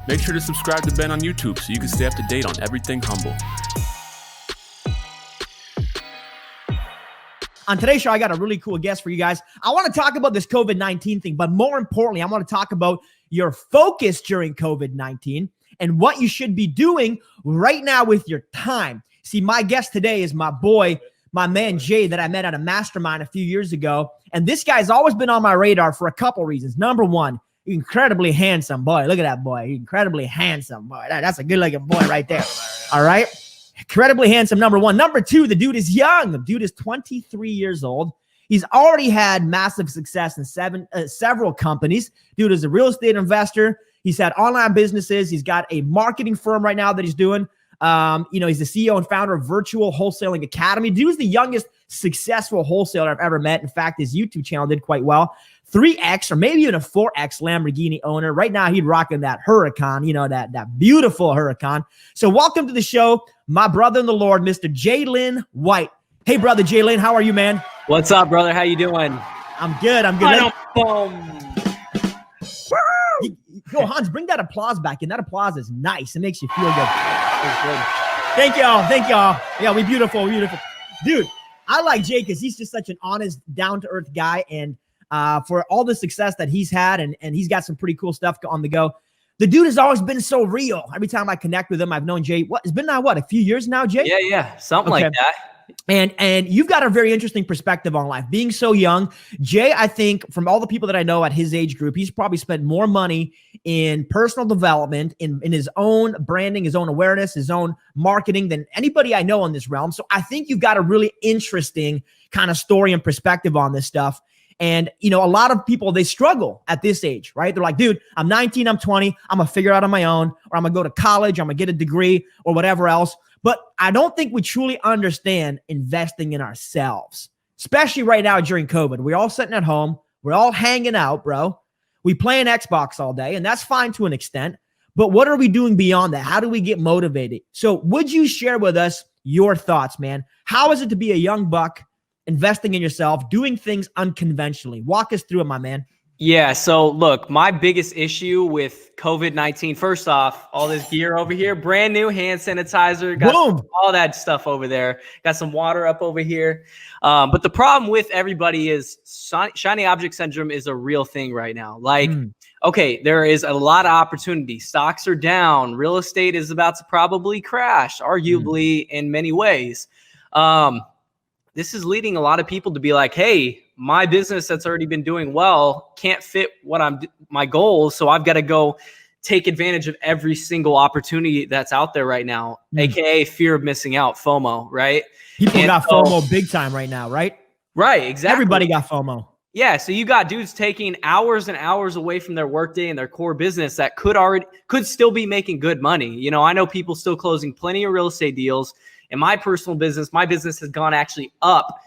Make sure to subscribe to Ben on YouTube so you can stay up to date on everything Humble. On today's show, I got a really cool guest for you guys. I want to talk about this COVID-19 thing, but more importantly, I want to talk about your focus during COVID-19 and what you should be doing right now with your time. See, my guest today is my boy, my man Jay, that I met at a mastermind a few years ago. And this guy's always been on my radar for a couple reasons. Number one, incredibly handsome boy. Look at that boy. Incredibly handsome boy. That's a good-looking boy right there. All right? Incredibly handsome, number one. Number two, the dude is young. The dude is 23 years old. He's already had massive success in several companies. Dude is a real estate investor. He's had online businesses. He's got a marketing firm right now that he's doing. He's the CEO and founder of Virtual Wholesaling Academy. Dude is the youngest successful wholesaler I've ever met. In fact, his YouTube channel did quite well. 3X or maybe even a 4X Lamborghini owner. Right now, he'd rocking that Huracan, that beautiful Huracan. So welcome to the show, my brother in the Lord, Mr. Jaelin White. Hey, brother Jaelin, how are you, man? What's up, brother? How you doing? I'm good. Yo, Hans, bring that applause back in. That applause is nice. It makes you feel good. Thank y'all. Yeah, we beautiful. Dude, I like Jay because he's just such an honest, down-to-earth guy. And for all the success that he's had, and he's got some pretty cool stuff on the go. The dude has always been so real. Every time I connect with him, I've known Jay. It's been now, a few years now, Jay? Yeah, something like that. And you've got a very interesting perspective on life. Being so young, Jay, I think from all the people that I know at his age group, he's probably spent more money in personal development, in his own branding, his own awareness, his own marketing than anybody I know in this realm. So I think you've got a really interesting kind of story and perspective on this stuff. And, a lot of people, they struggle at this age, right? They're like, dude, I'm 19, I'm 20, I'm going to figure it out on my own, or I'm going to go to college, I'm going to get a degree or whatever else. But I don't think we truly understand investing in ourselves, especially right now during COVID. We're all sitting at home. We're all hanging out, bro. We play an Xbox all day, and that's fine to an extent. But what are we doing beyond that? How do we get motivated? So would you share with us your thoughts, man? How is it to be a young buck investing in yourself, doing things unconventionally? Walk us through it, my man. Yeah, so look, my biggest issue with COVID-19, first off, all this gear over here, brand new hand sanitizer, got all that stuff over there, got some water up over here. But the problem with everybody is shiny object syndrome is a real thing right now. Okay, there is a lot of opportunity. Stocks are down. Real estate is about to probably crash, arguably in many ways. This is leading a lot of people to be like, hey, my business that's already been doing well can't fit my goals. So I've got to go take advantage of every single opportunity that's out there right now, AKA fear of missing out, FOMO, right? People got FOMO big time right now, right? Right, exactly. Everybody got FOMO. Yeah, so you got dudes taking hours and hours away from their workday and their core business that could still be making good money. I know people still closing plenty of real estate deals. In my personal business, my business has gone actually up,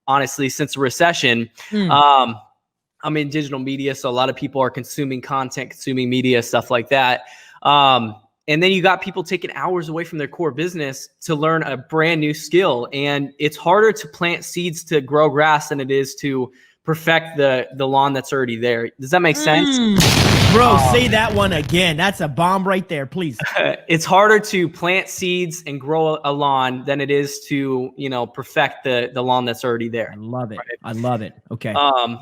honestly, since the recession. I'm in digital media, so a lot of people are consuming content, consuming media, stuff like that. And then you got people taking hours away from their core business to learn a brand new skill. And it's harder to plant seeds to grow grass than it is to perfect the lawn that's already there. Does that make sense? Bro, say that one again. That's a bomb right there, please. It's harder to plant seeds and grow a lawn than it is to, perfect the lawn that's already there. I love it. Right? I love it. Okay.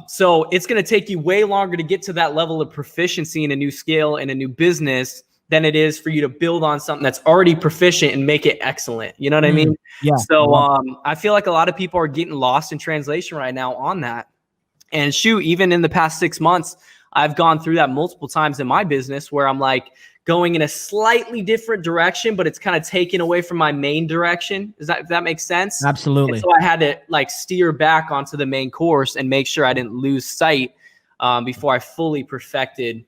So it's going to take you way longer to get to that level of proficiency in a new skill and a new business than it is for you to build on something that's already proficient and make it excellent. You know what I mean? Yeah. So I feel like a lot of people are getting lost in translation right now on that. And shoot, even in the past 6 months, I've gone through that multiple times in my business where I'm like going in a slightly different direction, but it's kind of taken away from my main direction. If that makes sense? Absolutely. And so I had to steer back onto the main course and make sure I didn't lose sight before I fully perfected,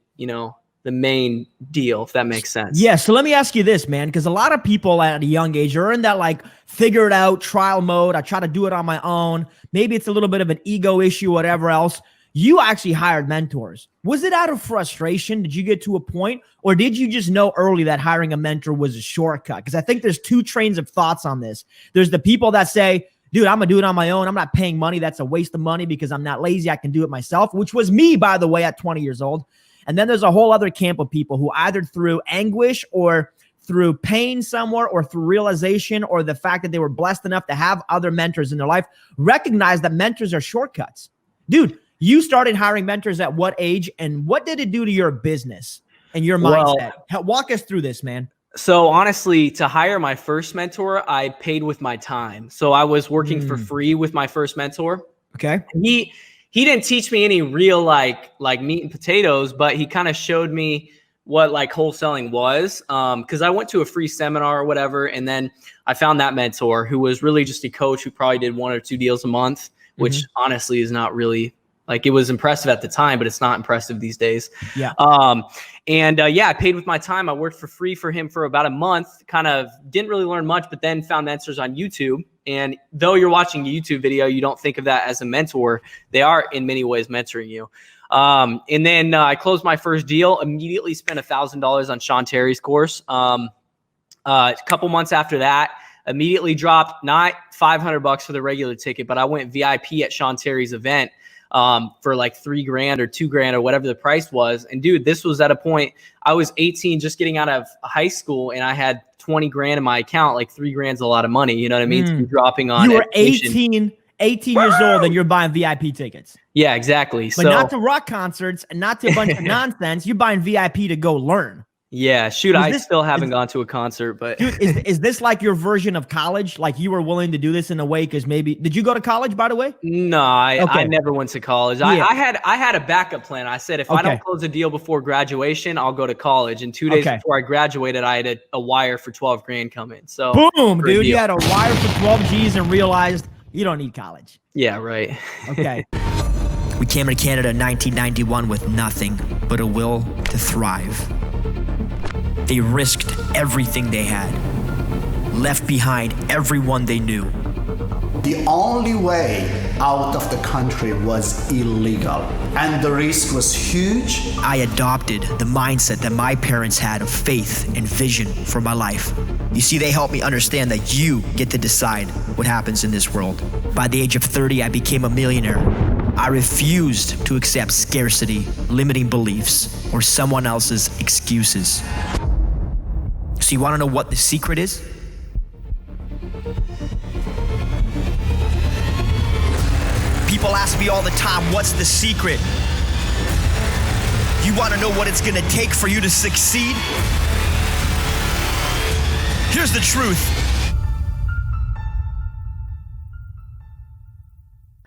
the main deal, if that makes sense. Yeah. So let me ask you this, man, because a lot of people at a young age are in that figure it out trial mode. I try to do it on my own. Maybe it's a little bit of an ego issue, whatever else. You actually hired mentors. Was it out of frustration? Did you get to a point, or did you just know early that hiring a mentor was a shortcut? Because I think there's two trains of thoughts on this. There's the people that say, dude, I'm going to do it on my own. I'm not paying money. That's a waste of money because I'm not lazy. I can do it myself, which was me, by the way, at 20 years old. And then there's a whole other camp of people who either through anguish or through pain somewhere or through realization or the fact that they were blessed enough to have other mentors in their life, recognize that mentors are shortcuts. Dude, you started hiring mentors at what age, and what did it do to your business and your mindset? Walk us through this, man. So honestly, to hire my first mentor, I paid with my time. So I was working for free with my first mentor. Okay. He didn't teach me any real like meat and potatoes, but he kind of showed me what like wholesaling was. Cause I went to a free seminar or whatever. And then I found that mentor who was really just a coach who probably did 1 or 2 deals a month, which honestly is not really like, it was impressive at the time, but it's not impressive these days. Yeah. I paid with my time. I worked for free for him for about a month, kind of didn't really learn much, but then found mentors on YouTube. And though you're watching a YouTube video, you don't think of that as a mentor. They are in many ways mentoring you. And then I closed my first deal, immediately spent $1,000 on Sean Terry's course. A couple months after that, immediately dropped not $500 for the regular ticket, but I went VIP at Sean Terry's event for like $3,000 or $2,000 or whatever the price was. And dude, this was at a point I was 18, just getting out of high school, and I had 20 grand in my account. Like $3,000 is a lot of money. You know what I mean? To be dropping on. You were 18 years old and you're buying VIP tickets. Yeah, exactly. But not to rock concerts and not to a bunch of nonsense. You're buying VIP to go learn. Yeah, shoot, I still haven't gone to a concert, but dude, is this like your version of college? Like you were willing to do this in a way because maybe did you go to college, by the way? No, I never went to college. Yeah. I had a backup plan. I said if I don't close a deal before graduation, I'll go to college. And 2 days before I graduated, I had a wire for $12,000 come in. So boom, dude, you had a wire for 12 G's and realized you don't need college. Yeah, right. Okay. We came to Canada in 1991 with nothing but a will to thrive. They risked everything they had, left behind everyone they knew. The only way out of the country was illegal, and the risk was huge. I adopted the mindset that my parents had of faith and vision for my life. You see, they helped me understand that you get to decide what happens in this world. By the age of 30, I became a millionaire. I refused to accept scarcity, limiting beliefs, or someone else's excuses. So you want to know what the secret is? People ask me all the time, what's the secret? You want to know what it's going to take for you to succeed? Here's the truth.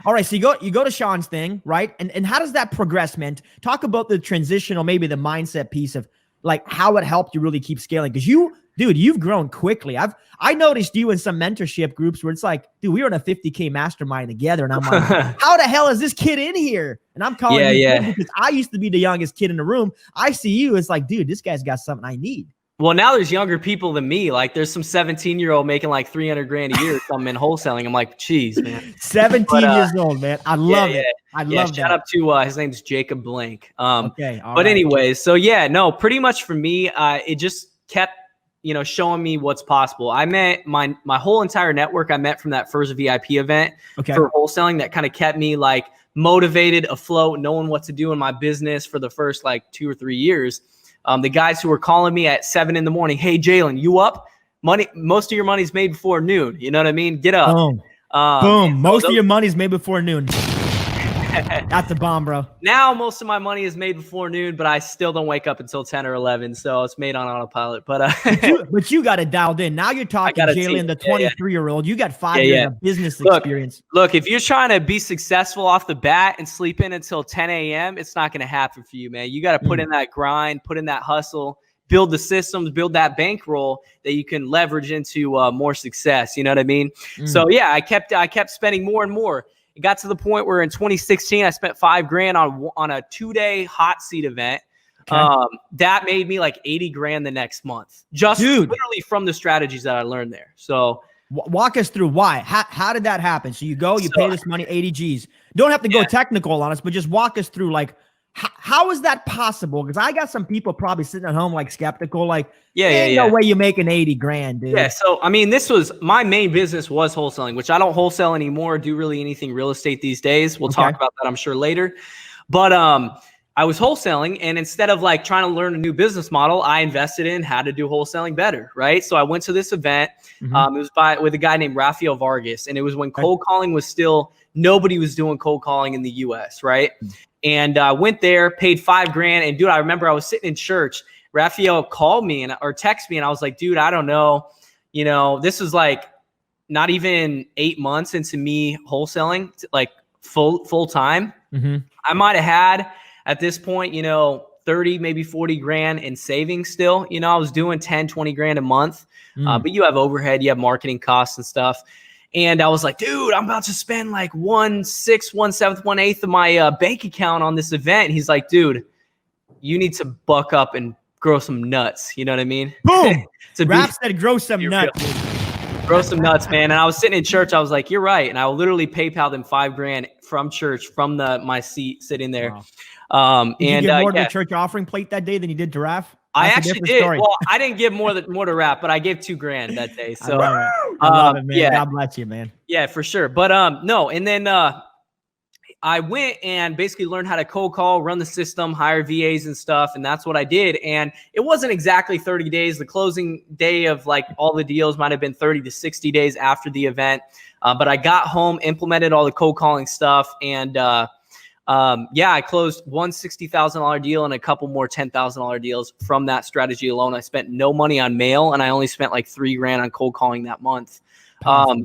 All right, so you go to Sean's thing, right? And how does that progress, man? Talk about the transitional, maybe the mindset piece of like how it helped you really keep scaling. Because you've grown quickly. I noticed you in some mentorship groups where it's like, dude, we were in a 50K mastermind together. And I'm like, how the hell is this kid in here? And I'm calling you because I used to be the youngest kid in the room. I see you. It's like, dude, this guy's got something I need. Well, now there's younger people than me. Like there's some 17-year-old making like $300,000 a year or something in wholesaling. I'm like, geez, man. 17 years old, man. I love it. I love that. Shout out to his name's Jacob Blank. Okay. But anyways, so yeah, no, pretty much for me, it just kept, showing me what's possible. I met my whole entire network. I met from that first VIP event for wholesaling that kind of kept me like motivated, afloat, knowing what to do in my business for the first like 2 or 3 years. The guys who were calling me at 7 a.m, hey, Jaelin, you up? Most of your money's made before noon. You know what I mean? Get up. Boom. Boom. Most of your money's made before noon. That's a bomb, bro. Now most of my money is made before noon, but I still don't wake up until 10 or 11. So it's made on autopilot. But but you got it dialed in. Now you're talking Jaelin, the 23-year-old. You got 5 years of business experience. Look, if you're trying to be successful off the bat and sleep in until 10 a.m., it's not going to happen for you, man. You got to put in that grind, put in that hustle, build the systems, build that bankroll that you can leverage into more success. You know what I mean? So yeah, I kept spending more and more. It got to the point where in 2016, I spent $5,000 on a 2-day hot seat event. That made me like $80,000 the next month, just literally from the strategies that I learned there. So walk us through why. How did that happen? So you pay this money, 80 G's. Don't have to go technical on us, but just walk us through like how is that possible? Because I got some people probably sitting at home like skeptical, like no way you making 80 grand, dude. Yeah, so I mean, this was my main business was wholesaling, which I don't wholesale anymore, do really anything real estate these days. We'll talk about that, I'm sure, later. But I was wholesaling, and instead of like trying to learn a new business model, I invested in how to do wholesaling better, right? So I went to this event. It was with a guy named Rafael Vargas, and it was when cold calling was still, nobody was doing cold calling in the US, right? And I went there, paid $5,000, and dude, I remember I was sitting in church. Rafael called me or texted me, and I was like, dude, I don't know. You know, this was like not even 8 months into me wholesaling, like full time. I might have had at this point, you know, 30, maybe 40 grand in savings still. You know, I was doing 10, 20 grand a month, but you have overhead, you have marketing costs and stuff. And I was like, dude, I'm about to spend like 1/6, 1/7, 1/8 of my bank account on this event. And he's like, dude, you need to buck up and grow some nuts. You know what I mean? Boom. Rap said grow some nuts. Grow some nuts, man. And I was sitting in church. I was like, you're right. And I literally PayPal'd him $5,000 from church, from my seat sitting there. Wow. Did you get more to the church offering plate that day than you did to Raph? I actually did. Story. Well, I didn't give more to Raph, but I gave $2,000 that day. So I love it, man. Yeah. God bless you, man. Yeah, for sure. But no, and then I went and basically learned how to cold call, run the system, hire VAs and stuff, and that's what I did. And it wasn't exactly 30 days. The closing day of like all the deals might have been 30 to 60 days after the event. But I got home, implemented all the cold calling stuff, and I closed one $60,000 deal and a couple more $10,000 deals from that strategy alone. I spent no money on mail, and I only spent like $3,000 on cold calling that month.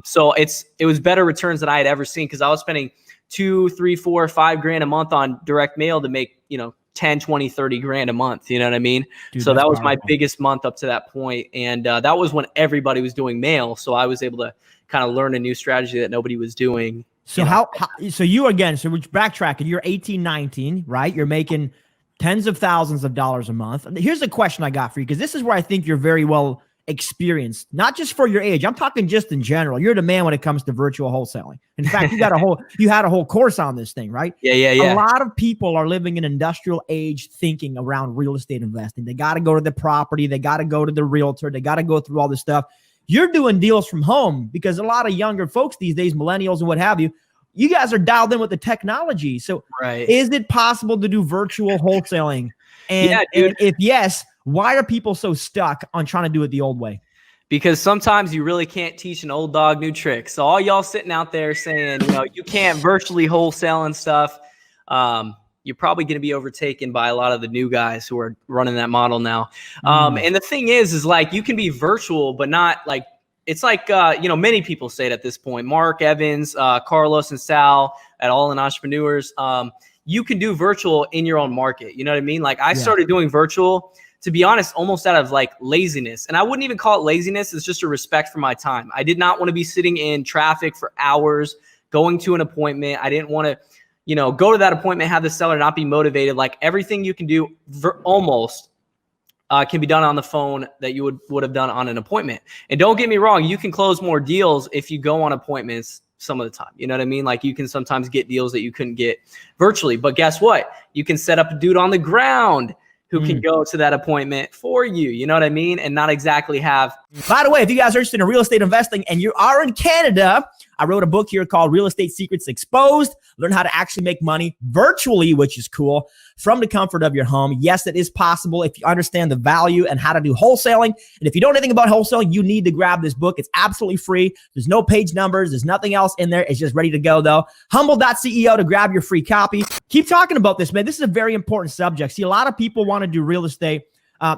So it was better returns than I had ever seen, because I was spending $2,000, $3,000, $4,000, $5,000 a month on direct mail to make, you know, 10, 20, 30 grand a month. You know what I mean? Dude, so that was my biggest month up to that point. And that was when everybody was doing mail. So I was able to kind of learn a new strategy that nobody was doing. So so you, again, so we're backtracking, you're 18, 19, right? You're making tens of thousands of dollars a month. Here's a question I got for you, because this is where I think you're very well experienced, not just for your age. I'm talking just in general. You're the man when it comes to virtual wholesaling. In fact, you had a whole course on this thing, right? Yeah. A lot of people are living in industrial age thinking around real estate investing. They got to go to the property. They got to go to the realtor. They got to go through all this stuff. You're doing deals from home, because a lot of younger folks these days, millennials and what have you, you guys are dialed in with the technology. So is it possible to do virtual wholesaling? And, yeah, dude. And if yes, why are people so stuck on trying to do it the old way? Because sometimes you really can't teach an old dog new tricks. So all y'all sitting out there saying, you know, you can't virtually wholesale and stuff, you're probably going to be overtaken by a lot of the new guys who are running that model now. And the thing is like, you can be virtual, but not like, it's like, you know, many people say it at this point. Mark Evans, Carlos and Sal at All In Entrepreneurs. You can do virtual in your own market. You know what I mean? Like I started doing virtual, to be honest, almost out of like laziness. And I wouldn't even call it laziness. It's just a respect for my time. I did not want to be sitting in traffic for hours, going to an appointment. I didn't want to, you know, go to that appointment, have the seller not be motivated. Like everything you can do almost can be done on the phone that you would have done on an appointment. And don't get me wrong, you can close more deals if you go on appointments some of the time. You know what I mean? Like you can sometimes get deals that you couldn't get virtually. But guess what? You can set up a dude on the ground who can go to that appointment for you. You know what I mean? And not exactly have. By the way, if you guys are interested in real estate investing and you are in Canada, I wrote a book here called Real Estate Secrets Exposed. Learn how to actually make money virtually, which is cool, from the comfort of your home. Yes, it is possible if you understand the value and how to do wholesaling. And if you don't know anything about wholesaling, you need to grab this book. It's absolutely free. There's no page numbers. There's nothing else in there. It's just ready to go, though. Humble.ceo to grab your free copy. Keep talking about this, man. This is a very important subject. See, a lot of people want to do real estate.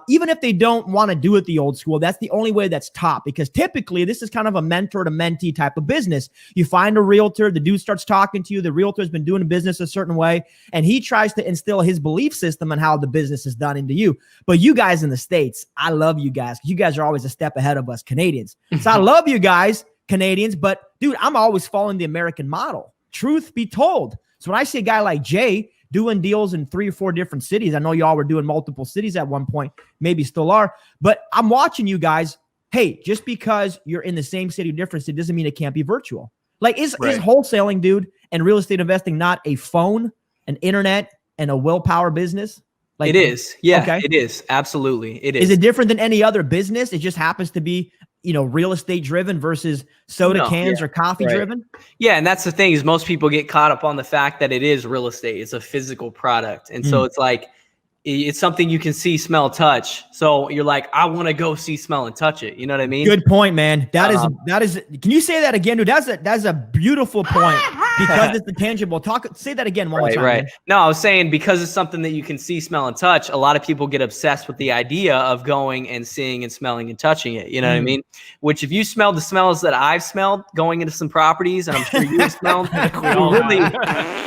Even if they don't want to do it the old school, that's the only way that's taught, because typically this is kind of a mentor to mentee type of business. You find a realtor, the dude starts talking to you, the realtor's been doing business a certain way, and he tries to instill his belief system on how the business is done into you. But you guys in the States, I love you guys, because you guys are always a step ahead of us Canadians. So I love you guys, Canadians, but dude, I'm always following the American model. Truth be told. So when I see a guy like Jay doing deals in 3 or 4 different cities. I know y'all were doing multiple cities at one point, maybe still are, but I'm watching you guys. Hey, just because you're in the same city, different city, doesn't mean it can't be virtual. Like is wholesaling, dude, and real estate investing not a phone, an internet, and a willpower business? Like it is. Yeah, okay. It is. Absolutely. It is. Is it different than any other business? It just happens to be real estate driven versus soda cans or coffee driven? Yeah. And that's the thing is most people get caught up on the fact that it is real estate. It's a physical product. And so it's like, it's something you can see, smell, touch. So you're like, I want to go see, smell, and touch it. You know what I mean? Good point, man. That is. Can you say that again, dude? That's a beautiful point because it's the tangible. Say that again one more time. Right. No, I was saying because it's something that you can see, smell, and touch. A lot of people get obsessed with the idea of going and seeing and smelling and touching it. You know what I mean? Which, if you smell the smells that I've smelled going into some properties, and I'm sure you've smelled,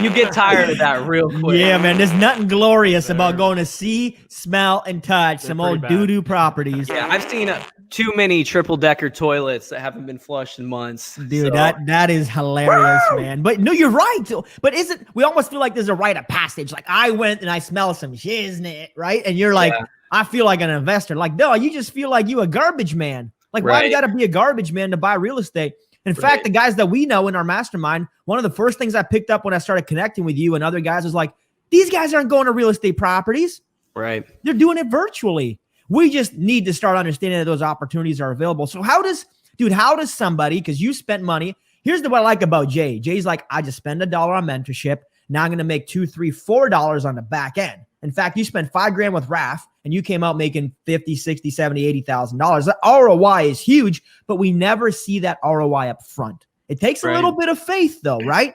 you get tired of that real quick. Yeah, man. There's nothing glorious about going to see, smell, and touch some old doo-doo properties. Yeah, I've seen too many triple-decker toilets that haven't been flushed in months. Dude, that is hilarious, man. But no, you're right. But we almost feel like there's a rite of passage. Like, I went and I smell some shiznit, right? And you're like, I feel like an investor. Like, no, you just feel like you a garbage man. Like, why do you got to be a garbage man to buy real estate? In fact, the guys that we know in our mastermind, one of the first things I picked up when I started connecting with you and other guys was like, these guys aren't going to real estate properties. Right. They're doing it virtually. We just need to start understanding that those opportunities are available. So how does somebody, because you spent money, here's what I like about Jay. Jay's like, I just spend $1 on mentorship. Now I'm going to make $2, $3, $4 on the back end. In fact, you spent $5,000 with RAF and you came out making $50,000, $60,000, $70,000, $80,000. The ROI is huge, but we never see that ROI up front. It takes a little bit of faith though, right?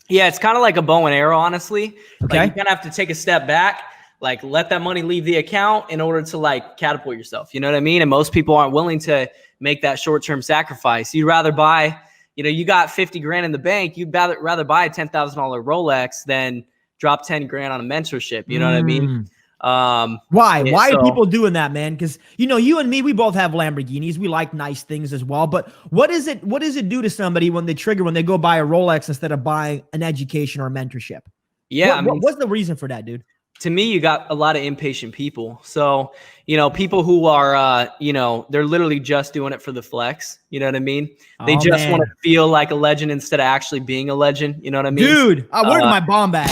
Yeah, it's kind of like a bow and arrow, honestly. Okay. Like, you kind of have to take a step back, like let that money leave the account in order to like catapult yourself. You know what I mean? And most people aren't willing to make that short-term sacrifice. You'd rather buy, you got $50,000 in the bank. You'd rather buy a $10,000 Rolex than drop $10,000 on a mentorship. You know what I mean? Why are people doing that, man? Because you and me, we both have Lamborghinis. We like nice things as well. But what does it do to somebody when they go buy a Rolex instead of buying an education or a mentorship? Yeah, what's the reason for that, dude? To me, you got a lot of impatient people. So, people who are, they're literally just doing it for the flex. You know what I mean? They just want to feel like a legend instead of actually being a legend. You know what I mean? Dude, where's my bomb bag?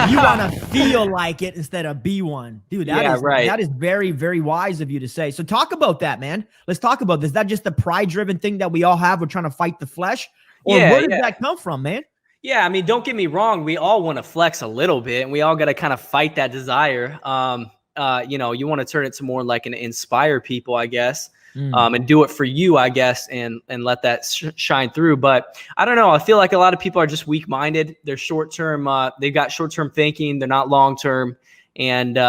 You want to feel like it instead of be one. Dude, that is very, very wise of you to say. So talk about that, man. Let's talk about this. Is that just the pride-driven thing that we all have? We're trying to fight the flesh? Or where does that come from, man? Yeah, I mean, don't get me wrong. We all want to flex a little bit, and we all got to kind of fight that desire. You want to turn it to more like an inspire people, I guess, and do it for you, I guess, and let that shine through. But I don't know. I feel like a lot of people are just weak-minded. They're short-term. They've got short-term thinking. They're not long-term, and they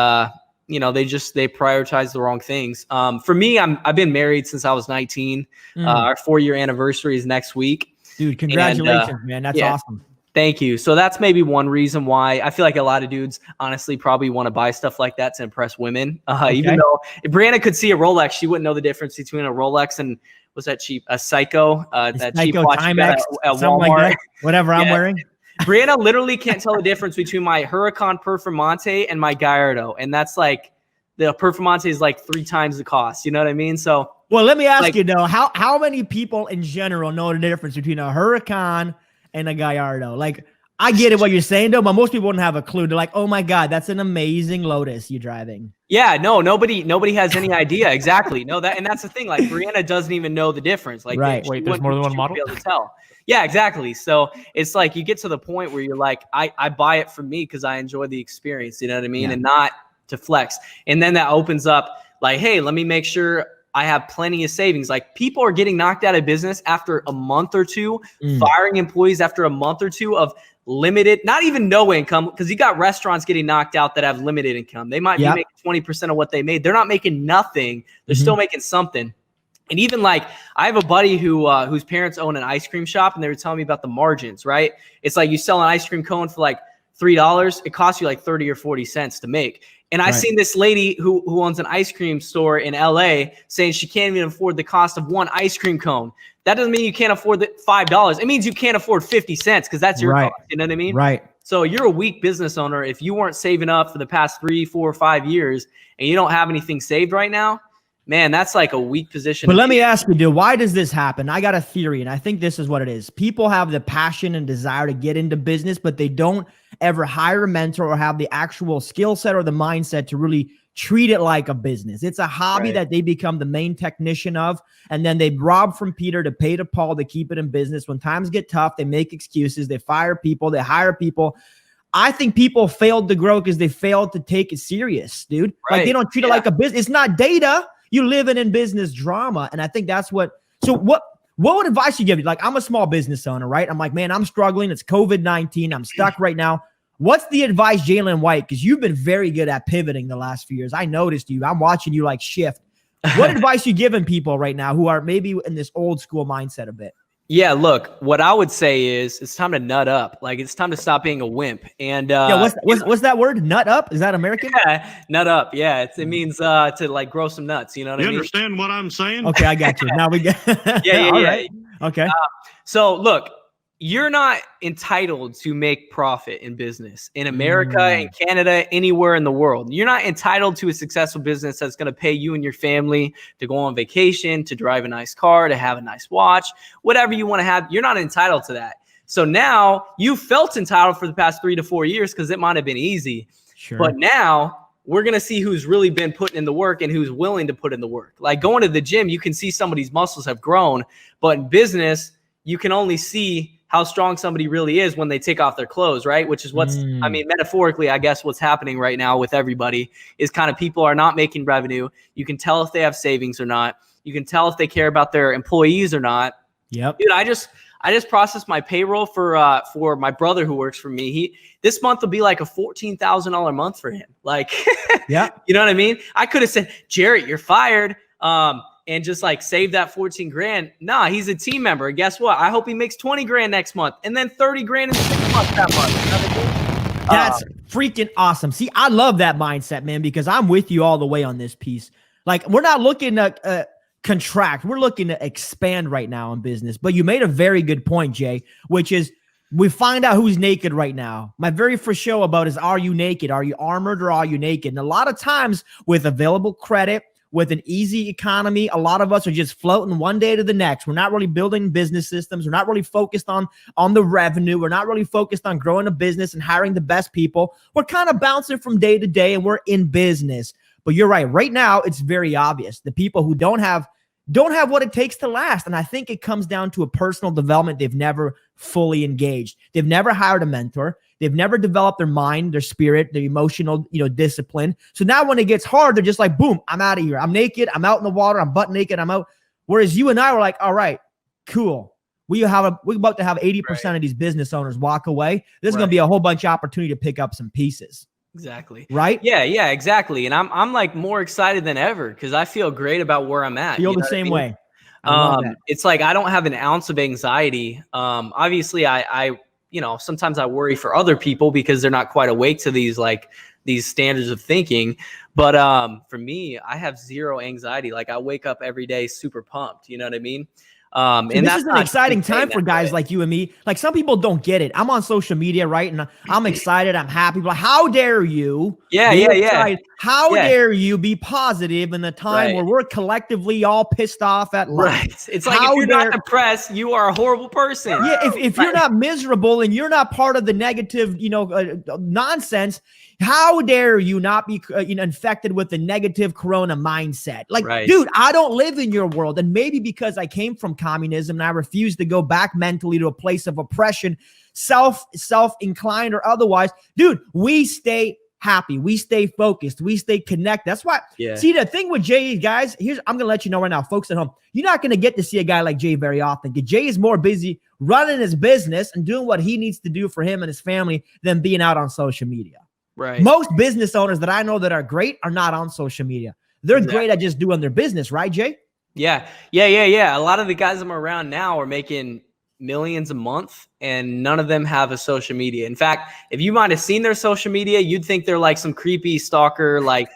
prioritize the wrong things. For me, I've been married since I was 19. Our 4-year anniversary is next week. Dude, congratulations, man. That's awesome. Thank you. So that's maybe one reason why I feel like a lot of dudes honestly probably want to buy stuff like that to impress women. Even though if Brianna could see a Rolex, she wouldn't know the difference between a Rolex and what's that cheap? A Seiko, that cheap watch Timex, at Walmart. Like whatever I'm wearing. Brianna literally can't tell the difference between my Huracan Performante and my Gallardo. And that's like, the Performante is like 3 times the cost. You know what I mean? So, well, let me ask you though, how many people in general know the difference between a Huracan and a Gallardo? Like, I get it what you're saying though, but most people wouldn't have a clue. They're like, oh my God, that's an amazing Lotus you're driving. Yeah, no, nobody has any idea. Exactly. No, and that's the thing. Like, Brianna doesn't even know the difference. Like, wait, there's more than one model? Be able to tell. Yeah, exactly. So it's like you get to the point where you're like, I buy it for me because I enjoy the experience. You know what I mean? Yeah. And not to flex. And then that opens up like, hey, let me make sure I have plenty of savings. Like, people are getting knocked out of business after a month or two, firing employees after a month or two of limited, not even no income, because you got restaurants getting knocked out that have limited income. They might be making 20% of what they made. They're not making nothing. They're still making something. And even like, I have a buddy whose parents own an ice cream shop, and they were telling me about the margins, right? It's like you sell an ice cream cone for like $3. It costs you like 30 or 40 cents to make. And I seen this lady who owns an ice cream store in LA saying she can't even afford the cost of one ice cream cone. That doesn't mean you can't afford the $5. It means you can't afford 50 cents because that's your cost. You know what I mean? Right. So you're a weak business owner if you weren't saving up for the past 3, 4, 5 years and you don't have anything saved right now. Man, that's like a weak position. But let me ask you, dude, why does this happen? I got a theory, and I think this is what it is. People have the passion and desire to get into business, but they don't ever hire a mentor or have the actual skill set or the mindset to really treat it like a business. It's a hobby that they become the main technician of, and then they rob from Peter to pay to Paul to keep it in business. When times get tough, they make excuses, they fire people, they hire people. I think people failed to grow because they failed to take it serious, dude. Like they don't treat it like a business. It's not data. You live in business drama. And I think that's what would advice you give? Like, I'm a small business owner, right? I'm like, man, I'm struggling. It's COVID-19. I'm stuck right now. What's the advice, Jaelin White? Because you've been very good at pivoting the last few years. I noticed you. I'm watching you like shift. What advice you giving people right now who are maybe in this old school mindset a bit? Yeah, look, what I would say is it's time to nut up. Like, it's time to stop being a wimp. And what's that word? Nut up? Is that American? Yeah, nut up. Yeah, it means to like grow some nuts. You know what I mean? You understand what I'm saying? Okay, I got you. Now we get. Yeah. Right. Okay. So look, you're not entitled to make profit in business in America, in Canada, anywhere in the world. You're not entitled to a successful business that's going to pay you and your family to go on vacation, to drive a nice car, to have a nice watch, whatever you want to have. You're not entitled to that. So now you felt entitled for the past 3 to 4 years because it might have been easy. Sure. But now we're going to see who's really been putting in the work and who's willing to put in the work. Like going to the gym, you can see somebody's muscles have grown, but in business, you can only see how strong somebody really is when they take off their clothes, right? Which is what's, I mean, metaphorically, I guess what's happening right now with everybody is kind of people are not making revenue. You can tell if they have savings or not. You can tell if they care about their employees or not. Yep. Dude, I just processed my payroll for my brother who works for me. This month will be like a $14,000 month for him. Like, yeah, you know what I mean? I could have said, Jarrett, you're fired. And just like save that 14 grand. Nah, he's a team member. And guess what? I hope he makes 20 grand next month and then 30 grand in 6 months that month. That's freaking awesome. See, I love that mindset, man, because I'm with you all the way on this piece. Like, we're not looking to contract. We're looking to expand right now in business. But you made a very good point, Jay, which is we find out who's naked right now. My very first show about is, are you naked? Are you armored or are you naked? And a lot of times with available credit, with an easy economy, a lot of us are just floating one day to the next. We're not really building business systems. We're not really focused on the revenue. We're not really focused on growing a business and hiring the best people. We're kind of bouncing from day to day and we're in business. But you're right. Right now, it's very obvious. The people who don't have what it takes to last. And I think it comes down to a personal development. They've never fully engaged. They've never hired a mentor. They've never developed their mind, their spirit, their emotional, discipline. So now when it gets hard, they're just like, boom, I'm out of here. I'm naked. I'm out in the water. I'm butt naked. I'm out. Whereas you and I were like, all right, cool. We're about to have 80% of these business owners walk away. There's going to be a whole bunch of opportunity to pick up some pieces. Exactly. Right? Yeah, exactly. And I'm like more excited than ever because I feel great about where I'm at. Feel the same way. It's like I don't have an ounce of anxiety. Obviously, I sometimes I worry for other people because they're not quite awake to these standards of thinking. But for me, I have zero anxiety. Like I wake up every day super pumped. You know what I mean? And this is an exciting time for guys like you and me. Like some people don't get it. I'm on social media, right? And I'm excited. I'm happy. But how dare you? Yeah. How dare you be positive in a time where we're collectively all pissed off at life? Right. It's like if you're not depressed, you are a horrible person. Yeah. If you're not miserable and you're not part of the negative, nonsense, how dare you not be infected with the negative corona mindset? Like, dude, I don't live in your world. And maybe because I came from communism and I refuse to go back mentally to a place of oppression, self-inclined or otherwise, dude, we stay happy. We stay focused. We stay connected. That's why. Yeah. See, the thing with Jay, guys, I'm going to let you know right now, folks at home, you're not going to get to see a guy like Jay very often. Jay is more busy running his business and doing what he needs to do for him and his family than being out on social media. Right. Most business owners that I know that are great are not on social media. They're great at just doing their business, right, Jay? Yeah. A lot of the guys I'm around now are making millions a month and none of them have a social media. In fact, if you might have seen their social media, you'd think they're like some creepy stalker, like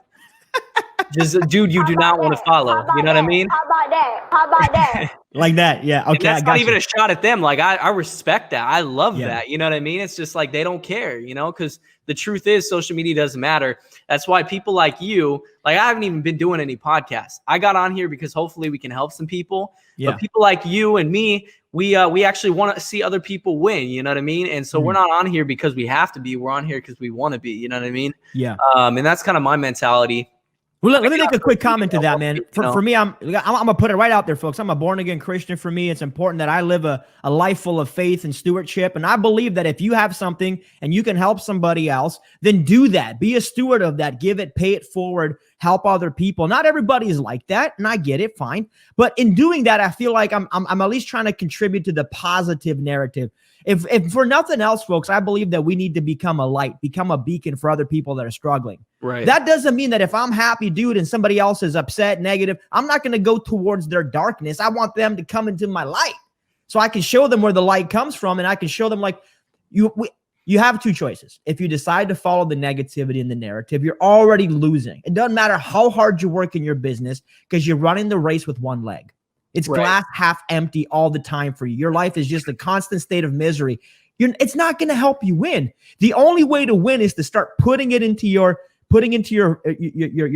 just a dude you do not want to follow. You know what I mean? How about that? Like that. Yeah. Okay. And that's not even a shot at them. Like I respect that. I love that. You know what I mean? It's just like, they don't care, because the truth is social media doesn't matter. That's why people like you, like I haven't even been doing any podcasts. I got on here because hopefully we can help some people. Yeah. But people like you and me, we actually want to see other people win. You know what I mean? And so we're not on here because we have to be. We're on here because we want to be. You know what I mean? Yeah. And that's kind of my mentality. Well, let me make a quick comment to that, man. For me, I'm gonna put it right out there, folks. I'm a born again Christian. For me, it's important that I live a life full of faith and stewardship. And I believe that if you have something and you can help somebody else, then do that. Be a steward of that. Give it, pay it forward, help other people. Not everybody is like that, and I get it, fine. But in doing that, I feel like I'm at least trying to contribute to the positive narrative. If for nothing else, folks, I believe that we need to become a light, become a beacon for other people that are struggling. Right. That doesn't mean that if I'm happy, dude, and somebody else is upset, negative, I'm not going to go towards their darkness. I want them to come into my light so I can show them where the light comes from, and I can show them like you have two choices. If you decide to follow the negativity in the narrative, you're already losing. It doesn't matter how hard you work in your business because you're running the race with one leg. It's glass half empty all the time for you. Your life is just a constant state of misery. It's not going to help you win. The only way to win is to start putting it into your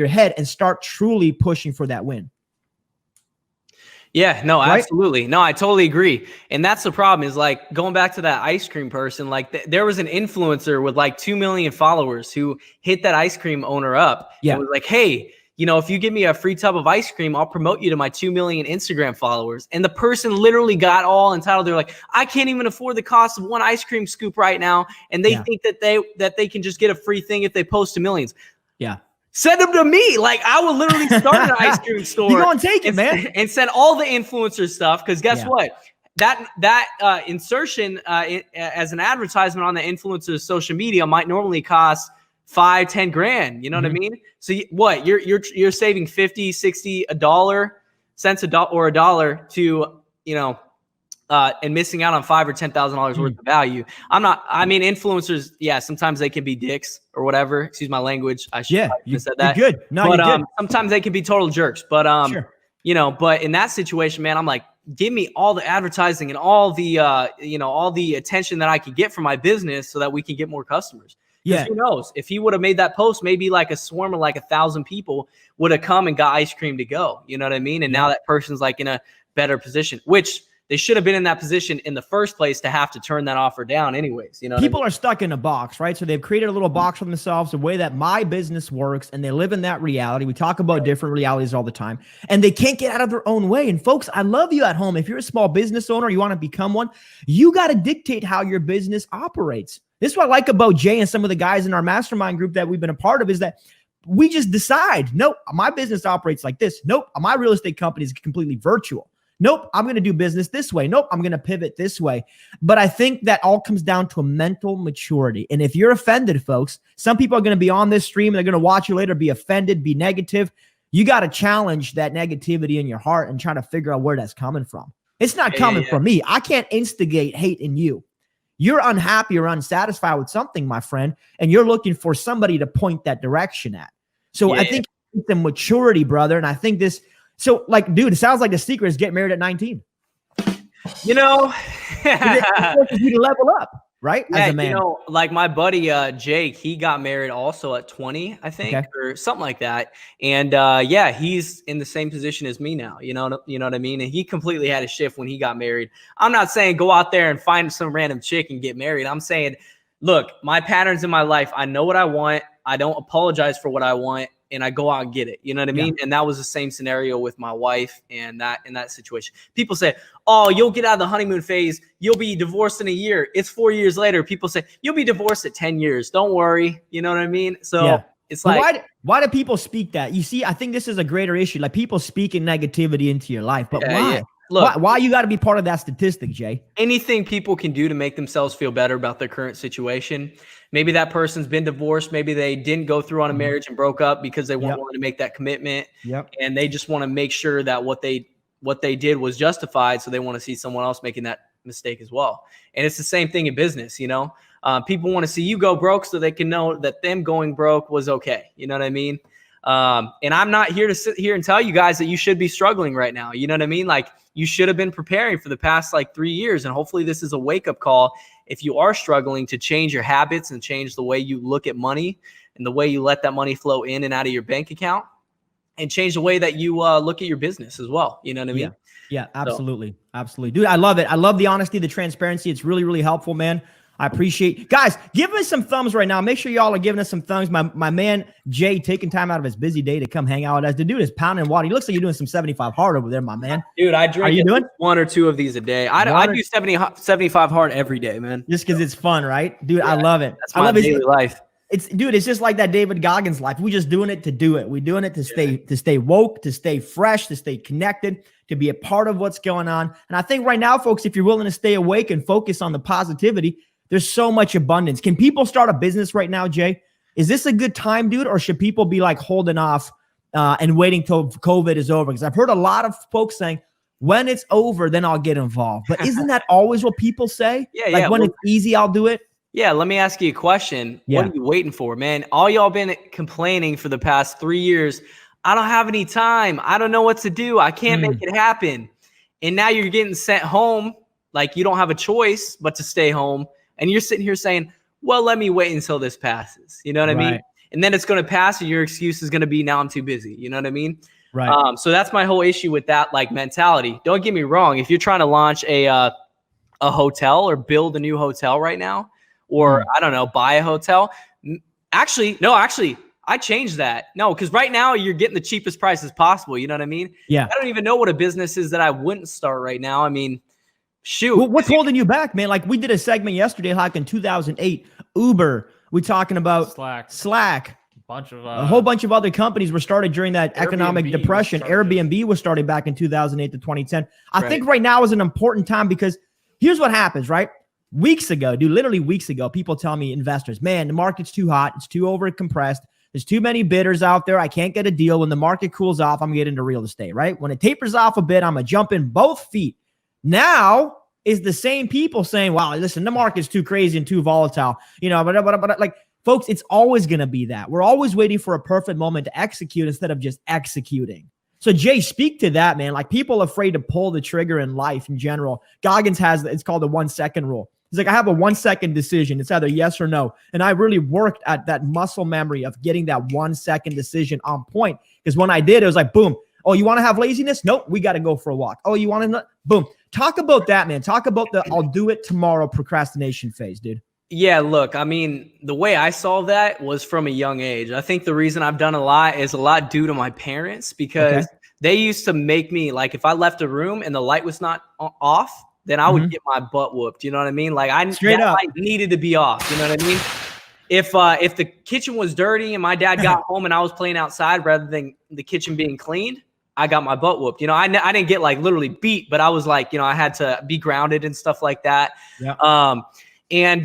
head and start truly pushing for that win. Yeah, no, absolutely. No, I totally agree. And that's the problem is like going back to that ice cream person, like there was an influencer with like 2 million followers who hit that ice cream owner up. Yeah. And was like, hey, if you give me a free tub of ice cream, I'll promote you to my 2 million Instagram followers. And the person literally got all entitled. They're like, I can't even afford the cost of one ice cream scoop right now. And they think that they can just get a free thing if they post to millions. Yeah. Send them to me. Like I would literally start an ice cream store. You go and take it, man. And send all the influencer stuff. Because guess what? That insertion as an advertisement on the influencer's social media might normally cost $5-10 grand. You know what I mean? So you're saving 50, 60, $1 or $1 to, and missing out on $5,000 or $10,000 worth of value. Influencers, yeah, sometimes they can be dicks or whatever. Excuse my language. I should have said that. You're good. No, you're good. Sometimes they can be total jerks, but but in that situation, man, I'm like, give me all the advertising and all the all the attention that I could get from my business so that we can get more customers. Yeah. Who knows? If he would have made that post, maybe like a swarm of like 1,000 people would have come and got ice cream to go. You know what I mean? And now that person's like in a better position, which they should have been in that position in the first place to have to turn that offer down anyways. People are stuck in a box, right? So they've created a little box for themselves, the way that my business works, and they live in that reality. We talk about different realities all the time, and they can't get out of their own way. And folks, I love you at home. If you're a small business owner, you want to become one, you got to dictate how your business operates. This is what I like about Jay and some of the guys in our mastermind group that we've been a part of is that we just decide, nope, my business operates like this. Nope, my real estate company is completely virtual. Nope, I'm going to do business this way. Nope, I'm going to pivot this way. But I think that all comes down to a mental maturity. And if you're offended, folks, some people are going to be on this stream and they're going to watch you later, be offended, be negative. You got to challenge that negativity in your heart and try to figure out where that's coming from. It's not coming from me. I can't instigate hate in you. You're unhappy or unsatisfied with something, my friend, and you're looking for somebody to point that direction at. So I think it's the maturity, brother. And I think this, dude, it sounds like the secret is get married at 19. It forces you to level up, right? Yeah, as a man. Like my buddy Jake, he got married also at 20, I think, or something like that. And he's in the same position as me now. You know what I mean? And he completely had a shift when he got married. I'm not saying go out there and find some random chick and get married. I'm saying, look, my patterns in my life, I know what I want. I don't apologize for what I want. And I go out and get it. You know what I mean? And that was the same scenario with my wife and that in that situation. People say, oh, you'll get out of the honeymoon phase. You'll be divorced in a year. It's 4 years later. People say, you'll be divorced at 10 years. Don't worry. You know what I mean? So it's like, why do people speak that? You see, I think this is a greater issue. Like people speaking negativity into your life, but why? Yeah. Look, why you got to be part of that statistic, Jay? Anything people can do to make themselves feel better about their current situation. Maybe that person's been divorced. Maybe they didn't go through on a marriage and broke up because they weren't willing to make that commitment. And they just want to make sure that what they did was justified. So they want to see someone else making that mistake as well. And it's the same thing in business, people want to see you go broke so they can know that them going broke was okay. You know what I mean? And I'm not here to sit here and tell you guys that you should be struggling right now. You know what I mean? Like you should have been preparing for the past 3 years. And hopefully this is a wake-up call. If you are struggling to change your habits and change the way you look at money and the way you let that money flow in and out of your bank account and change the way that you look at your business as well. You know what I mean? Yeah, absolutely. Absolutely. Dude, I love it. I love the honesty, the transparency. It's really, really helpful, man. I appreciate, guys, give us some thumbs right now. Make sure y'all are giving us some thumbs. My man, Jay, taking time out of his busy day to come hang out with us. The dude is pounding water. He looks like you're doing some 75 hard over there, my man. Dude, I drink Are you doing? 1 or 2 of these a day. I do 75 hard every day, man. Just because it's fun, right? Dude, I love it. That's my daily life. It's just like that David Goggins life. We're just doing it to do it. We're doing it to stay woke, to stay fresh, to stay connected, to be a part of what's going on. And I think right now, folks, if you're willing to stay awake and focus on the positivity, there's so much abundance. Can people start a business right now, Jay? Is this a good time, dude? Or should people be like holding off and waiting till COVID is over? Because I've heard a lot of folks saying, when it's over, then I'll get involved. But isn't that always what people say? Yeah. When it's easy, I'll do it. Yeah, let me ask you a question. Yeah. What are you waiting for, man? All y'all been complaining for the past 3 years. I don't have any time. I don't know what to do. I can't make it happen. And now you're getting sent home like you don't have a choice but to stay home. And you're sitting here saying, well, let me wait until this passes. You know what I mean? And then it's going to pass and your excuse is going to be, now I'm too busy. You know what I mean? Right. So that's my whole issue with that like mentality. Don't get me wrong. If you're trying to launch a hotel or build a new hotel right now, or I don't know, buy a hotel. Actually, I changed that. No, because right now you're getting the cheapest prices possible. You know what I mean? Yeah. I don't even know what a business is that I wouldn't start right now. I mean, shoot. Well, what's holding you back, man? Like we did a segment yesterday, like in 2008, Uber. We're talking about Slack. A whole bunch of other companies were started during that economic depression. Airbnb was started back in 2008 to 2010. I think right now is an important time because here's what happens, right? Weeks ago, literally weeks ago, people tell me, investors, man, the market's too hot. It's too over compressed. There's too many bidders out there. I can't get a deal. When the market cools off, I'm going to get into real estate, right? When it tapers off a bit, I'm going to jump in both feet. Now is the same people saying, wow, listen, the market's too crazy and too volatile. You know, but like, folks, it's always going to be that. We're always waiting for a perfect moment to execute instead of just executing. So Jay, speak to that, man. Like people are afraid to pull the trigger in life in general. Goggins has, it's called the 1 second rule. He's like, I have a 1 second decision. It's either yes or no. And I really worked at that muscle memory of getting that 1 second decision on point. Because when I did, it was like, boom. Oh, you want to have laziness? Nope. We got to go for a walk. Oh, you want to, boom. Talk about that, man. Talk about the I'll do it tomorrow procrastination phase, dude. Yeah, look, I mean, the way I solved that was from a young age. I think the reason I've done a lot is a lot due to my parents because they used to make me, like, if I left a room and the light was not off, then I would get my butt whooped. You know what I mean? Like I needed to be off. You know what I mean? If the kitchen was dirty and my dad got home and I was playing outside rather than the kitchen being cleaned, I got my butt whooped. You know, I didn't get like literally beat, but I was like, you know, I had to be grounded and stuff like that. Yeah. You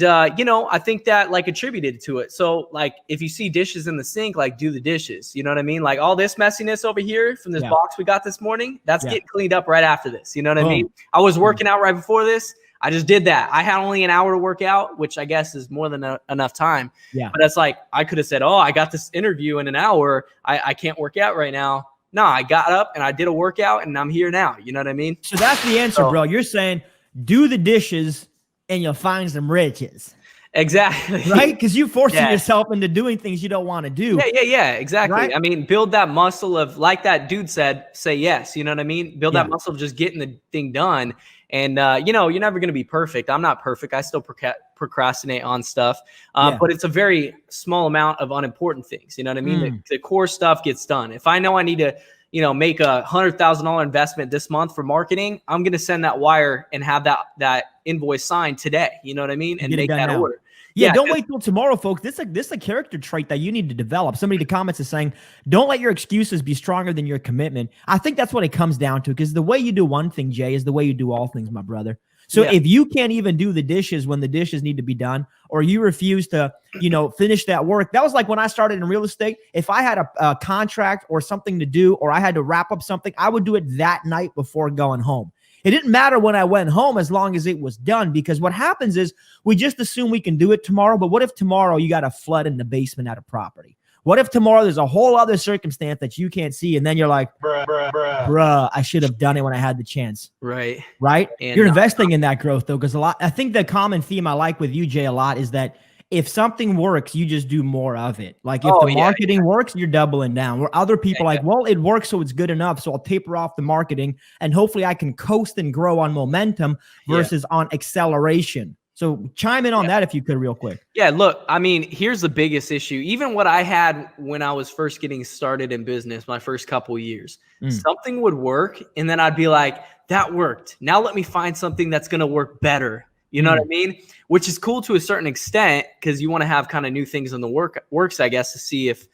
know, I think that like attributed to it. So like, if you see dishes in the sink, like do the dishes, you know what I mean? Like all this messiness over here from this box we got this morning, that's getting cleaned up right after this. You know what I mean? I was working out right before this. I just did that. I had only an hour to work out, which I guess is more than enough time. Yeah. But it's like, I could have said, oh, I got this interview in an hour. I can't work out right now. No, I got up and I did a workout and I'm here now. You know what I mean? So that's the answer, bro. You're saying do the dishes and you'll find some riches. Exactly. Right? Because you forcing yourself into doing things you don't want to do. Yeah, exactly. Right? I mean, build that muscle of, like that dude said, say yes. You know what I mean? Build that muscle of just getting the thing done. And, you know, you're never going to be perfect. I'm not perfect. I still procrastinate on stuff. But it's a very small amount of unimportant things. You know what I mean? The core stuff gets done. If I know I need to, you know, make $100,000 investment this month for marketing, I'm going to send that wire and have that invoice signed today. You know what I mean? And make that order. Yeah, don't wait till tomorrow, folks. This is a character trait that you need to develop. Somebody in the comments is saying, don't let your excuses be stronger than your commitment. I think that's what it comes down to, because the way you do one thing, Jay, is the way you do all things, my brother. So if you can't even do the dishes when the dishes need to be done, or you refuse to, you know, finish that work. That was like when I started in real estate. If I had a contract or something to do, or I had to wrap up something, I would do it that night before going home. It didn't matter when I went home as long as it was done, because what happens is we just assume we can do it tomorrow. But what if tomorrow you got a flood in the basement at a property? What if tomorrow there's a whole other circumstance that you can't see, and then you're like, bruh, I should have done it when I had the chance. Right? And you're investing in that growth, though, because I think the common theme I like with you, Jay, a lot is that if something works, you just do more of it. Like if the marketing works, you're doubling down. Where other people are like, well, it works, so it's good enough, so I'll taper off the marketing, and hopefully I can coast and grow on momentum versus on acceleration. So chime in on that if you could real quick. Yeah, look, I mean, here's the biggest issue. Even what I had when I was first getting started in business, my first couple of years, something would work. And then I'd be like, that worked. Now let me find something that's going to work better. You know what I mean? Which is cool to a certain extent because you want to have kind of new things in the works, I guess, to see if,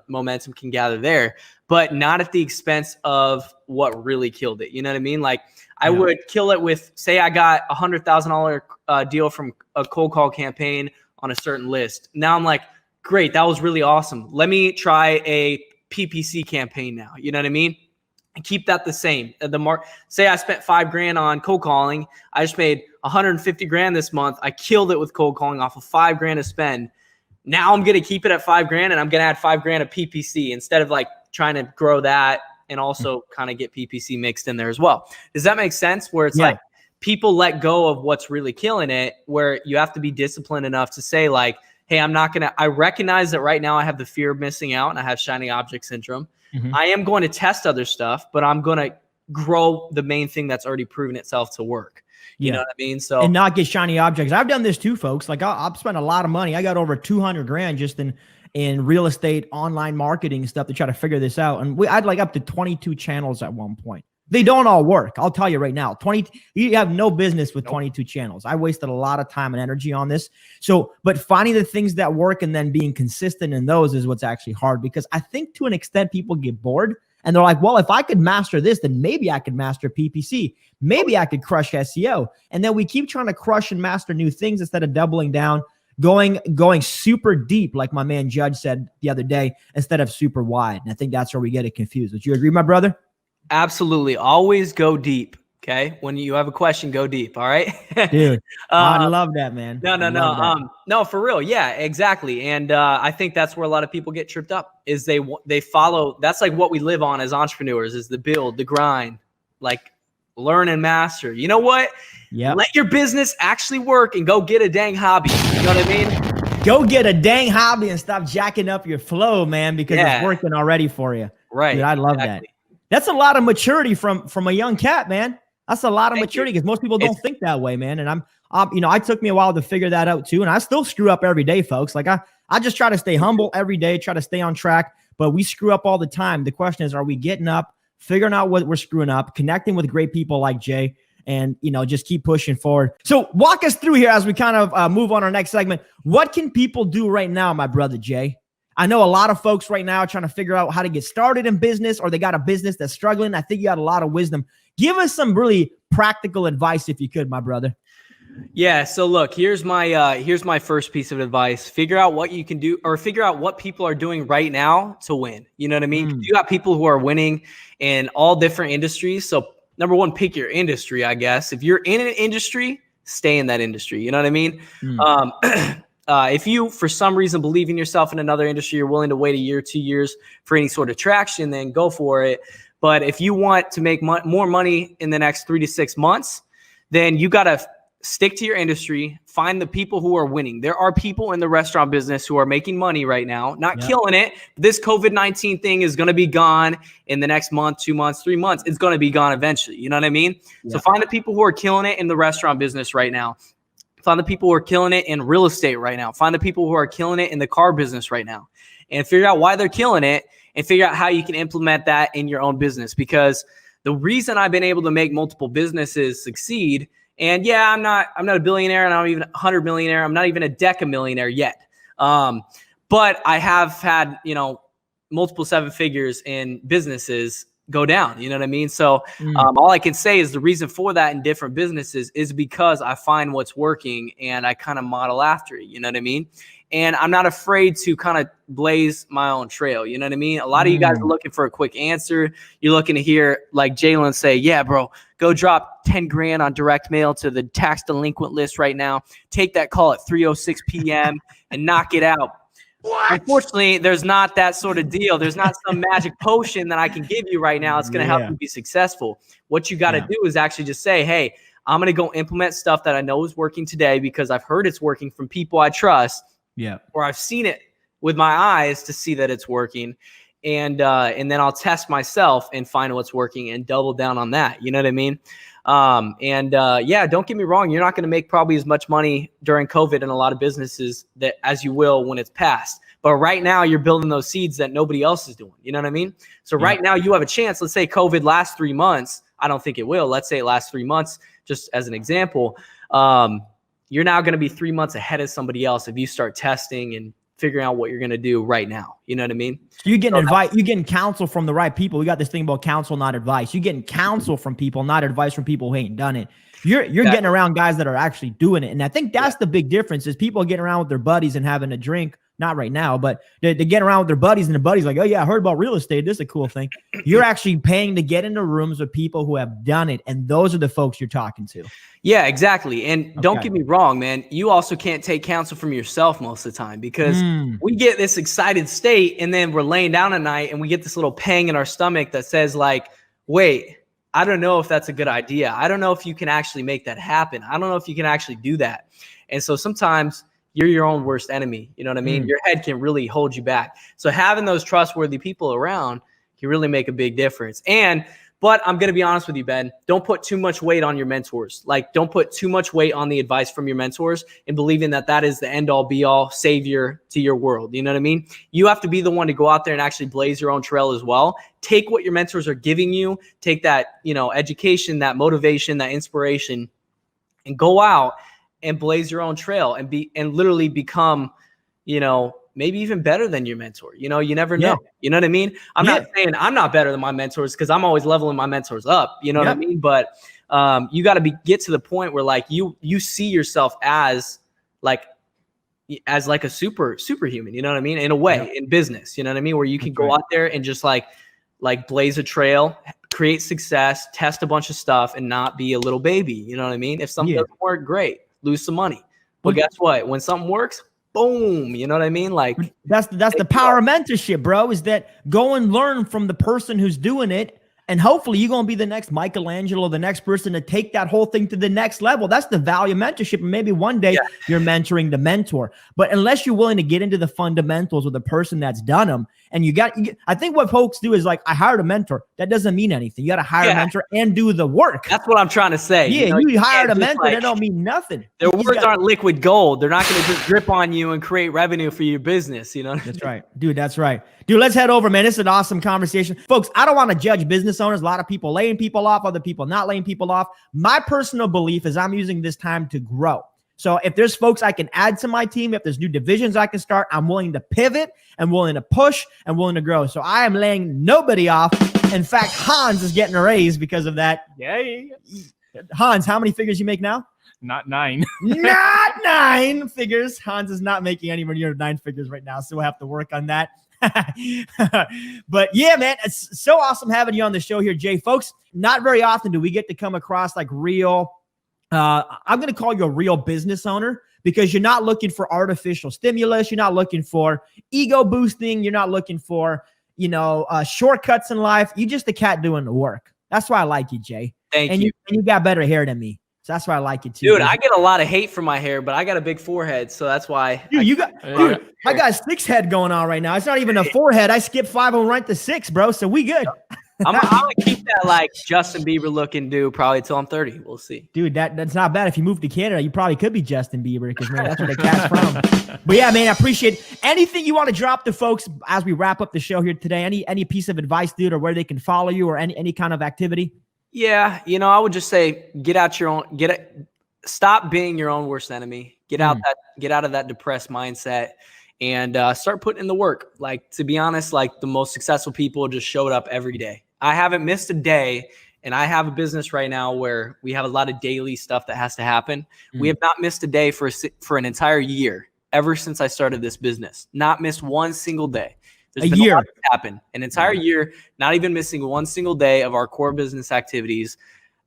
momentum can gather there, but not at the expense of what really killed it. You know what I mean? Like I would kill it with, say I got $100,000 deal from a cold call campaign on a certain list. Now I'm like, great, that was really awesome. Let me try a PPC campaign now. You know what I mean? And keep that the same. Say I spent $5,000 on cold calling. I just made $150,000 this month. I killed it with cold calling off of $5,000 to spend. Now I'm going to keep it at $5,000 and I'm going to add $5,000 of PPC instead of like trying to grow that and also kind of get PPC mixed in there as well. Does that make sense? Where it's like people let go of what's really killing it, where you have to be disciplined enough to say like, hey, I recognize that right now I have the fear of missing out and I have shiny object syndrome. I am going to test other stuff, but I'm going to grow the main thing that's already proven itself to work. You know what I mean? So and not get shiny objects. I've done this too, folks. Like I've spent a lot of money. I got over $200,000 just in real estate, online marketing stuff to try to figure this out. And I'd like up to 22 channels at one point. They don't all work. I'll tell you right now, you have no business with 22 channels. I wasted a lot of time and energy on this. So, but finding the things that work and then being consistent in those is what's actually hard, because I think to an extent people get bored and they're like, well, if I could master this, then maybe I could master PPC. Maybe I could crush SEO. And then we keep trying to crush and master new things instead of doubling down, going super deep, like my man Judge said the other day, instead of super wide. And I think that's where we get it confused. Would you agree, my brother? Absolutely. Always go deep. Okay. When you have a question, go deep. All right. Dude, I love that, man. No, for real. Yeah, exactly. And I think that's where a lot of people get tripped up is they follow. That's like what we live on as entrepreneurs is the build, the grind, like learn and master. You know what? Yeah. Let your business actually work and go get a dang hobby. You know what I mean? Go get a dang hobby and stop jacking up your flow, man, because it's working already for you. Right. Dude, I love that. That's a lot of maturity from a young cat, man. That's a lot of maturity because most people don't think that way, man. And it took me a while to figure that out too. And I still screw up every day, folks. Like I just try to stay humble every day, try to stay on track, but we screw up all the time. The question is, are we getting up, figuring out what we're screwing up, connecting with great people like Jay, and, just keep pushing forward. So walk us through here as we kind of move on our next segment. What can people do right now, my brother Jay? I know a lot of folks right now are trying to figure out how to get started in business, or they got a business that's struggling. I think you got a lot of wisdom. Give us some really practical advice if you could, my brother. Yeah. So look, here's my first piece of advice. Figure out what you can do, or figure out what people are doing right now to win. You know what I mean? You got people who are winning in all different industries. So number one, pick your industry, I guess. If you're in an industry, stay in that industry. You know what I mean? If you, for some reason, believe in yourself in another industry, you're willing to wait a year, 2 years for any sort of traction, then go for it. But if you want to make more money in the next 3 to 6 months, then you got to stick to your industry, find the people who are winning. There are people in the restaurant business who are making money right now, not killing it. This COVID-19 thing is going to be gone in the next month, 2 months, 3 months. It's going to be gone eventually. You know what I mean? So find the people who are killing it in the restaurant business right now. Find the people who are killing it in real estate right now. Find the people who are killing it in the car business right now, and figure out why they're killing it and figure out how you can implement that in your own business. Because the reason I've been able to make multiple businesses succeed, and I'm not a billionaire, and I'm not even a 100 millionaire. I'm not even a decamillionaire yet. But I have had, multiple 7 figures in businesses go down. You know what I mean? So all I can say is the reason for that in different businesses is because I find what's working and I kind of model after it. You know what I mean? And I'm not afraid to kind of blaze my own trail. You know what I mean? A lot of you guys are looking for a quick answer. You're looking to hear like Jaelin say, yeah, bro, go drop 10 grand on direct mail to the tax delinquent list right now. Take that call at 3:06 p.m. and knock it out. What? Unfortunately, there's not that sort of deal. There's not some magic potion that I can give you right now. It's going to help you be successful. What you got to do is actually just say, hey, I'm going to go implement stuff that I know is working today because I've heard it's working from people I trust. Or I've seen it with my eyes to see that it's working. and then I'll test myself and find what's working and double down on that. You know what I mean? Yeah, don't get me wrong. You're not going to make probably as much money during COVID in a lot of businesses that as you will when it's past. But right now you're building those seeds that nobody else is doing. You know what I mean? So right now you have a chance. Let's say COVID lasts 3 months. I don't think it will. Let's say it lasts 3 months, just as an example. You're now going to be 3 months ahead of somebody else if you start testing and figuring out what you're going to do right now. You know what I mean? So you're getting advice, you're getting counsel from the right people. We got this thing about counsel, not advice. You're getting counsel from people, not advice from people who ain't done it. You're getting around guys that are actually doing it. And I think that's the big difference is people getting around with their buddies and having a drink. Not right now, but they get around with their buddies and the buddies like, oh yeah, I heard about real estate. This is a cool thing. You're actually paying to get into rooms with people who have done it. And those are the folks you're talking to. Yeah, exactly. And don't get me wrong, man. You also can't take counsel from yourself most of the time because we get this excited state and then we're laying down at night and we get this little pang in our stomach that says like, wait, I don't know if that's a good idea. I don't know if you can actually make that happen. I don't know if you can actually do that. And so sometimes you're your own worst enemy. You know what I mean? Your head can really hold you back. So having those trustworthy people around can really make a big difference. But I'm going to be honest with you, Ben, don't put too much weight on your mentors. Like don't put too much weight on the advice from your mentors and believing that that is the end all be all savior to your world. You know what I mean? You have to be the one to go out there and actually blaze your own trail as well. Take what your mentors are giving you, take that, education, that motivation, that inspiration, and go out and blaze your own trail and literally become, maybe even better than your mentor. You never know. You know what I mean? I'm not saying I'm not better than my mentors because I'm always leveling my mentors up. You know what I mean? But you got to get to the point where like you see yourself as a superhuman. You know what I mean? In a way, in business. You know what I mean? Where you can go out there and just like blaze a trail, create success, test a bunch of stuff, and not be a little baby. You know what I mean? If something doesn't work, great. Lose some money. But guess what? When something works, boom. You know what I mean? Like that's the power of mentorship, bro, is that go and learn from the person who's doing it. And hopefully you're going to be the next Michelangelo, the next person to take that whole thing to the next level. That's the value of mentorship. And maybe one day you're mentoring the mentor. But unless you're willing to get into the fundamentals with the person that's done them, and I think what folks do is like, I hired a mentor. That doesn't mean anything. You got to hire a mentor and do the work. That's what I'm trying to say. Yeah, you hired a mentor. That don't mean nothing. Their words aren't liquid gold. They're not going to just drip on you and create revenue for your business. That's right. Dude, that's right. Dude, let's head over, man. This is an awesome conversation. Folks, I don't want to judge business owners. A lot of people laying people off, other people not laying people off. My personal belief is I'm using this time to grow. So if there's folks I can add to my team, if there's new divisions I can start, I'm willing to pivot and willing to push and willing to grow. So I am laying nobody off. In fact, Hans is getting a raise because of that. Yay. Hans, how many figures you make now? Not 9. Not 9 figures. Hans is not making anywhere near 9 figures right now, so we'll have to work on that. But yeah, man, it's so awesome having you on the show here, Jay. Folks, not very often do we get to come across like real, I'm going to call you a real business owner because you're not looking for artificial stimulus. You're not looking for ego boosting. You're not looking for, shortcuts in life. You're just a cat doing the work. That's why I like you, Jay. Thank you. And you got better hair than me. So that's why I like you too. Dude, I get a lot of hate for my hair, but I got a big forehead, so that's why. I got a 6 head going on right now. It's not even a 4 head. I skipped 5 and right to 6, bro. So we good. I'm gonna keep that like Justin Bieber looking dude probably till I'm 30. We'll see. Dude, that's not bad. If you move to Canada, you probably could be Justin Bieber because man, that's where they cast from. But yeah, man, I appreciate it. Anything you want to drop to folks as we wrap up the show here today? Any piece of advice, dude, or where they can follow you or any kind of activity? Yeah, I would just say stop being your own worst enemy. Get out of that depressed mindset and start putting in the work. Like, to be honest, like the most successful people just showed up every day. I haven't missed a day, and I have a business right now where we have a lot of daily stuff that has to happen. We have not missed a day for an entire year ever since I started this business. Not missed one single day. There's been a lot that's happened. An entire year, not even missing one single day of our core business activities.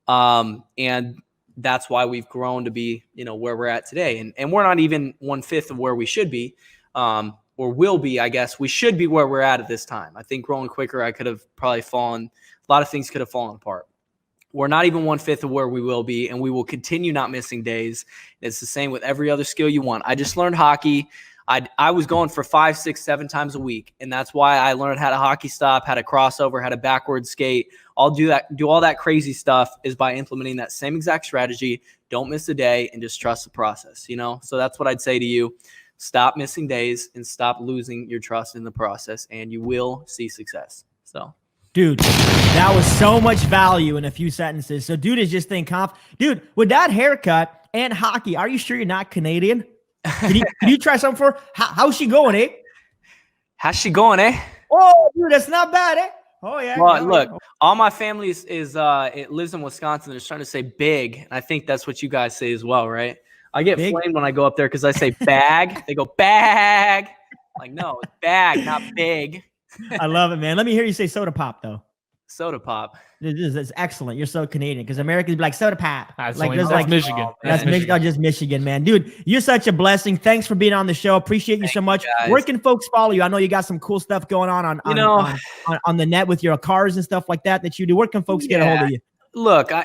And that's why we've grown to be, where we're at today. And we're not even 1/5 of where we should be, or will be, I guess. We should be where we're at this time. I think growing quicker, I could have probably a lot of things could have fallen apart. We're not even 1/5 of where we will be, and we will continue not missing days. It's the same with every other skill you want. I just learned hockey. I was going for 5, 6, 7 times a week. And that's why I learned how to hockey stop, how to crossover, how to backward skate. I'll do all that crazy stuff is by implementing that same exact strategy. Don't miss a day and just trust the process, So that's what I'd say to you. Stop missing days and stop losing your trust in the process, and you will see success. So, dude, that was so much value in a few sentences. So, dude is just staying confident. Dude, with that haircut and hockey, are you sure you're not Canadian? Can you try something for her? How's she going, eh? How's she going, eh? Oh, dude, that's not bad, eh? Oh, yeah. Well, look, all my family it lives in Wisconsin. They're trying to say big, and I think that's what you guys say as well, right? I get big? flamed when I go up there because I say bag. They go bag. Like, no, it's bag, not big. I love it, man. Let me hear you say soda pop, though. Soda pop. This is excellent. You're so Canadian because Americans be like soda pop. That's Michigan. That's Michigan. Just Michigan, man. Dude, you're such a blessing. Thanks for being on the show. Appreciate you so much. Where can folks follow you? I know you got some cool stuff going on the net with your cars and stuff like that you do. Where can folks get a hold of you? Look, a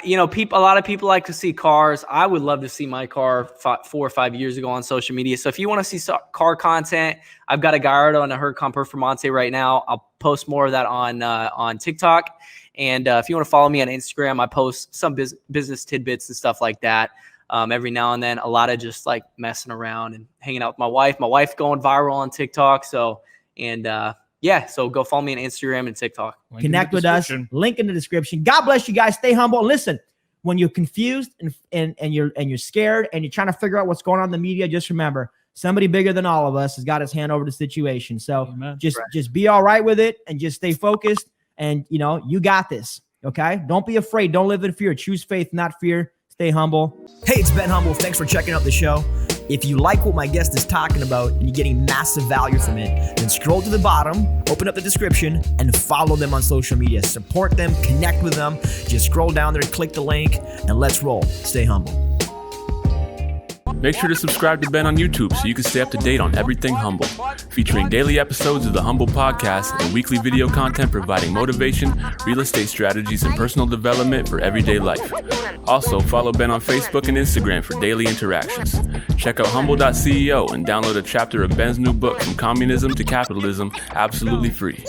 lot of people like to see cars. I would love to see my car 4 or 5 years ago on social media. So if you want to see car content, I've got a Gallardo and a Huracan Performante right now. I'll post more of that on TikTok. And if you want to follow me on Instagram, I post some business tidbits and stuff like that every now and then. A lot of just like messing around and hanging out with my wife. My wife going viral on TikTok. So go follow me on Instagram and TikTok. Connect with us. Link in the description. God bless you guys. Stay humble. And listen, when you're confused and you're scared and you're trying to figure out what's going on in the media, just remember somebody bigger than all of us has got his hand over the situation. So just be all right with it and just stay focused. And you got this. Okay. Don't be afraid. Don't live in fear. Choose faith, not fear. Stay humble. Hey, it's Ben Humble. Thanks for checking out the show. If you like what my guest is talking about and you're getting massive value from it, then scroll to the bottom, open up the description, and follow them on social media. Support them, connect with them. Just scroll down there, click the link, and let's roll. Stay humble. Make sure to subscribe to Ben on YouTube so you can stay up to date on everything Humble, featuring daily episodes of the Humble Podcast and weekly video content providing motivation, real estate strategies, and personal development for everyday life. Also, follow Ben on Facebook and Instagram for daily interactions. Check out humble.ceo and download a chapter of Ben's new book, From Communism to Capitalism, absolutely free.